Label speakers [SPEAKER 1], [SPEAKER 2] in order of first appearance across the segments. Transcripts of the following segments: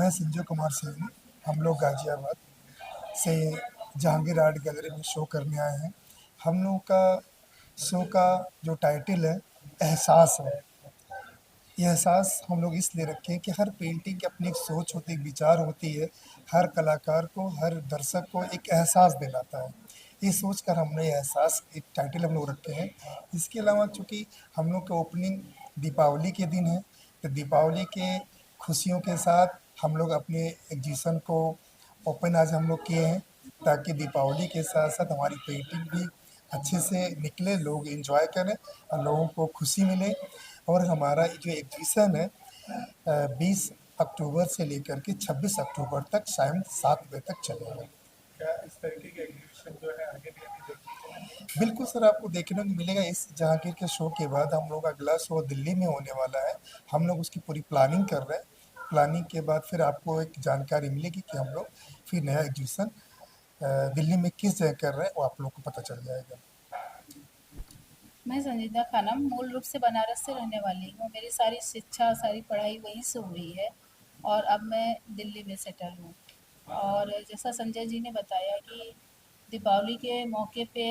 [SPEAKER 1] मैं संजय कुमार सिंह, हम लोग गाजियाबाद से जहांगीर आर्ट गैलरी में शो करने आए हैं। हम लोग का शो का जो टाइटल है एहसास है। ये एहसास हम लोग इसलिए रखे हैं कि हर पेंटिंग की अपनी एक सोच होती है, एक विचार होती है। हर कलाकार को, हर दर्शक को एक एहसास दिलाता है। ये सोच कर हमने एहसास एक टाइटल हम लोग रखे हैं। इसके अलावा चूँकि हम लोग का ओपनिंग दीपावली के दिन है, तो दीपावली के खुशियों के साथ हम लोग अपने एग्जीबिशन को ओपन आज हम लोग किए हैं, ताकि दीपावली के साथ साथ हमारी पेंटिंग भी अच्छे से निकले, लोग एंजॉय करें और लोगों को खुशी मिले। और हमारा जो एग्जीबिशन है 20 अक्टूबर से लेकर के 26 अक्टूबर तक शाम 7 बजे तक चलेगा।
[SPEAKER 2] क्या इस तरीके के एग्जीबिशन जो है आगे भी हमें देखने को मिलेंगे?
[SPEAKER 1] बिल्कुल सर, आपको देखने को मिलेगा। इस जहांगीर के शो के बाद हम लोग अगला शो दिल्ली में होने वाला है। हम लोग उसकी पूरी प्लानिंग कर रहे हैं। प्लानिंग के बाद फिर आपको एक जानकारी मिलेगी कि हम लोग फिर नया एग्जीबिशन दिल्ली में किस जगह कर रहे हैं, वो आप लोग को पता चल जाएगा।
[SPEAKER 3] मैं संजीदा खानम मूल रूप से बनारस से रहने वाली हूँ। मेरी सारी शिक्षा, सारी पढ़ाई वहीं से हुई है और अब मैं दिल्ली में सेटल हूँ। और जैसा संजय जी ने बताया कि दीपावली के मौके पे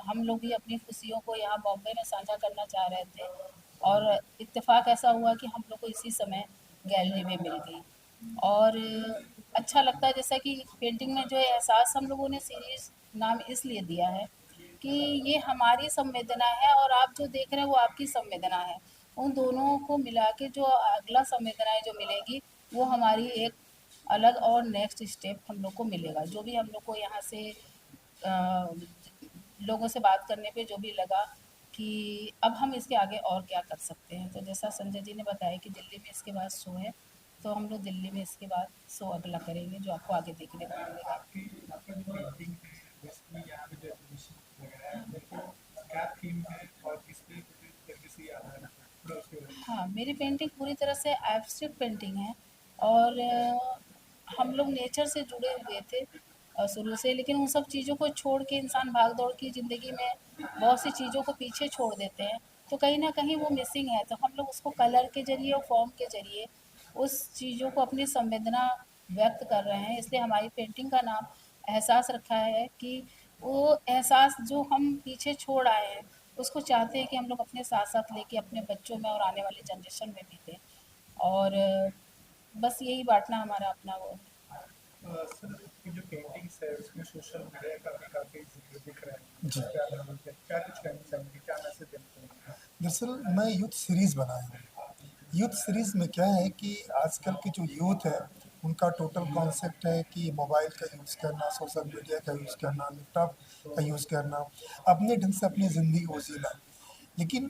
[SPEAKER 3] हम लोग भी अपनी खुशियों को यहाँ बॉम्बे में साझा करना चाह रहे थे और इत्तेफाक ऐसा हुआ कि हम लोग को इसी समय गैलरी में मिल गई। और अच्छा लगता है, जैसा कि पेंटिंग में जो एहसास हम लोगों ने सीरीज़ नाम इसलिए दिया है कि ये हमारी संवेदना है और आप जो देख रहे हैं वो आपकी संवेदना है। उन दोनों को मिला के जो अगला संवेदनाएँ जो मिलेगी वो हमारी एक अलग और नेक्स्ट स्टेप हम लोग को मिलेगा। जो भी हम लोग को यहाँ से लोगों से बात करने पे जो भी लगा कि अब हम इसके आगे और क्या कर सकते हैं। तो जैसा संजय जी ने बताया कि दिल्ली में इसके बाद शो है, तो हम लोग दिल्ली में इसके बाद शो अगला करेंगे जो आपको आगे देखने को मिलेगा।
[SPEAKER 2] आपकी आपका जो पेंटिंग है बेसिकली यहाँ पे जो एग्जीबिशन वगैरह है वो क्या थीम है और किस पे तरीके से ये आधारित है, थोड़ा उसके बारे में
[SPEAKER 3] हाँ, मेरी पेंटिंग पूरी तरह से एब्स्ट्रैक्ट पेंटिंग है और हम लोग नेचर से जुड़े हुए थे शुरू से, लेकिन उन सब चीज़ों को छोड़ के इंसान भाग-दौड़ की ज़िंदगी में बहुत सी चीज़ों को पीछे छोड़ देते हैं, तो कहीं न कहीं वो मिसिंग है। तो हम लोग उसको कलर के ज़रिए और फ़ॉर्म के ज़रिए उस चीज़ों को अपनी संवेदना व्यक्त कर रहे हैं। इसलिए हमारी पेंटिंग का नाम एहसास रखा है कि वो एहसास जो हम पीछे छोड़ आए हैं, उसको चाहते हैं कि हम लोग अपने साथ-साथ लेके अपने बच्चों में और आने वाली जनरेशन में भी दें। और बस यही बाँटना हमारा अपना वो है।
[SPEAKER 2] सर आपकी जो पेंटिंग्स है उसमें सोशल मीडिया का भी काफ़ी जिक्र दिख रहा है,
[SPEAKER 1] जी।
[SPEAKER 2] उस पर आधारित है, क्या कुछ कहना चाहेंगे, क्या मैसेज देना चाहेंगे?
[SPEAKER 1] दरअसल मैं यूथ सीरीज़ बनाया हूँ। यूथ सीरीज़ में क्या है कि आजकल की जो यूथ है, उनका टोटल कॉन्सेप्ट है कि मोबाइल का यूज़ करना, सोशल मीडिया का यूज़ करना, लैपटॉप का यूज़ करना, अपने ढंग से अपनी ज़िंदगी को जीना। लेकिन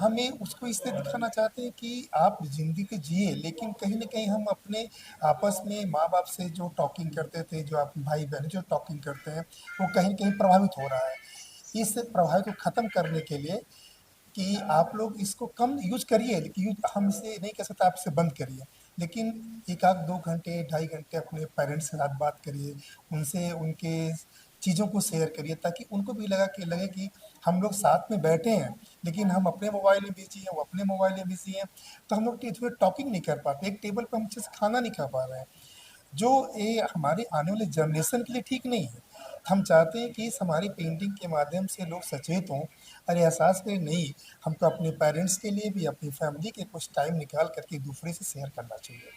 [SPEAKER 1] हमें उसको इसलिए दिखाना चाहते हैं कि आप ज़िंदगी जिए, लेकिन कहीं न कहीं हम अपने आपस में माँ-बाप से जो टॉकिंग करते थे, जो आप भाई-बहन जो टॉकिंग करते हैं, वो कहीं न कहीं प्रभावित हो रहा है। इस प्रभाव को ख़त्म करने के लिए कि आप लोग इसको कम यूज़ करिए, लेकिन हम इसे नहीं कह सकते आप इसे बंद करिए। लेकिन 1 आध 2 घंटे, ढाई घंटे अपने पेरेंट्स के साथ बात करिए, उनसे उनके चीज़ों को शेयर करिए, ताकि उनको भी लगे कि हम लोग साथ में बैठे हैं, लेकिन हम अपने मोबाइल में बिज़ी हैं, वो अपने मोबाइल में बिज़ी हैं, तो हम लोग इसमें टॉकिंग नहीं कर पाते, एक टेबल पे हम अच्छे से खाना नहीं खा पा रहे हैं। जो ये हमारे आने वाले जनरेशन के लिए ठीक नहीं है। हम चाहते हैं कि इस हमारी पेंटिंग के माध्यम से लोग सचेत हों और एहसास करें, नहीं, हमको अपने पेरेंट्स के लिए भी, अपनी फैमिली के कुछ टाइम निकाल कर के दूसरे से शेयर करना चाहिए।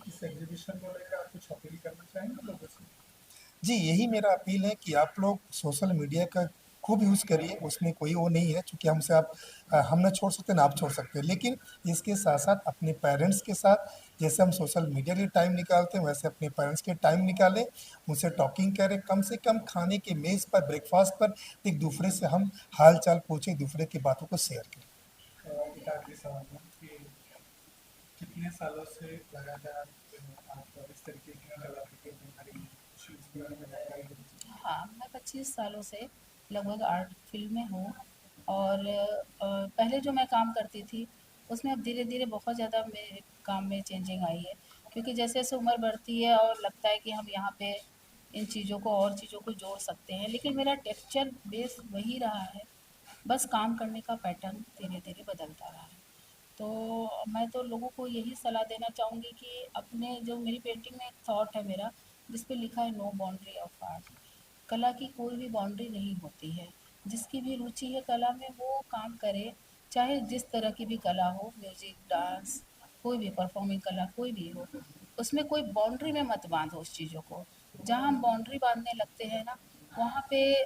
[SPEAKER 2] इस एग्जीबिशन को लेकर आप कुछ अपील करना चाहेंगे लोगों से?
[SPEAKER 1] जी, यही मेरा अपील है कि आप लोग सोशल मीडिया का खूब यूज़ करिए, उसमें कोई वो नहीं है, चूँकि हमसे आप हम ना छोड़ सकते, ना आप छोड़ सकते हैं। लेकिन इसके साथ-साथ अपने पेरेंट्स के साथ, जैसे हम सोशल मीडिया के लिए टाइम निकालते हैं, वैसे अपने पेरेंट्स के टाइम निकालें, उनसे टॉकिंग करें, कम से कम खाने के मेज़ पर, ब्रेकफ़ास्ट पर एक-दूसरे से हम हाल-चाल पूछें, एक-दूसरे की बातों को शेयर करें।
[SPEAKER 2] एक आखिरी सवाल है कि कितने सालों से लगातार आप इस तरीके की कलाकृतियों में हमारी इस बारे में जानकारी देना चाहिए?
[SPEAKER 3] हाँ, मैं 25 सालों से लगभग आर्ट फील्ड में हूँ और पहले जो मैं काम करती थी, उसमें अब धीरे-धीरे बहुत ज़्यादा मेरे काम में चेंजिंग आई है। क्योंकि जैसे-जैसे उम्र बढ़ती है और लगता है कि हम यहाँ पे इन चीज़ों को और चीज़ों को जोड़ सकते हैं, लेकिन मेरा टेक्सचर बेस वही रहा है, बस काम करने का पैटर्न धीरे-धीरे बदलता रहा है। तो मैं तो लोगों को यही सलाह देना चाहूँगी कि अपने जो मेरी पेंटिंग में एक थॉट है मेरा, जिस पे लिखा है नो बाउंड्री ऑफ आर्ट। कला की कोई भी बाउंड्री नहीं होती है। जिसकी भी रुचि है कला में वो काम करे, चाहे जिस तरह की भी कला हो, म्यूज़िक, डांस, कोई भी परफॉर्मिंग कला कोई भी हो, उसमें कोई बाउंड्री में मत बाँधो उस चीज़ों को। जहाँ हम बाउंड्री बाँधने लगते हैं ना, वहाँ पे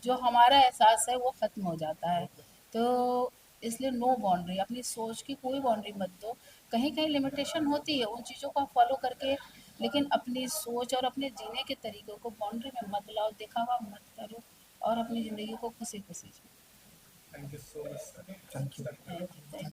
[SPEAKER 3] जो हमारा एहसास है वो ख़त्म हो जाता है। तो इसलिए नो बाउंड्री, अपनी सोच की कोई बाउंड्री मत दो। कहीं-कहीं लिमिटेशन होती है उन चीज़ों को आप फ़ॉलो करके, लेकिन अपनी सोच और अपने जीने के तरीकों को बाउंड्री में मत लाओ, दिखावा मत करो और अपनी ज़िंदगी को खुशी-खुशी जियो।
[SPEAKER 2] Thank you so much sir.
[SPEAKER 1] Thank you.
[SPEAKER 3] Thank you, thank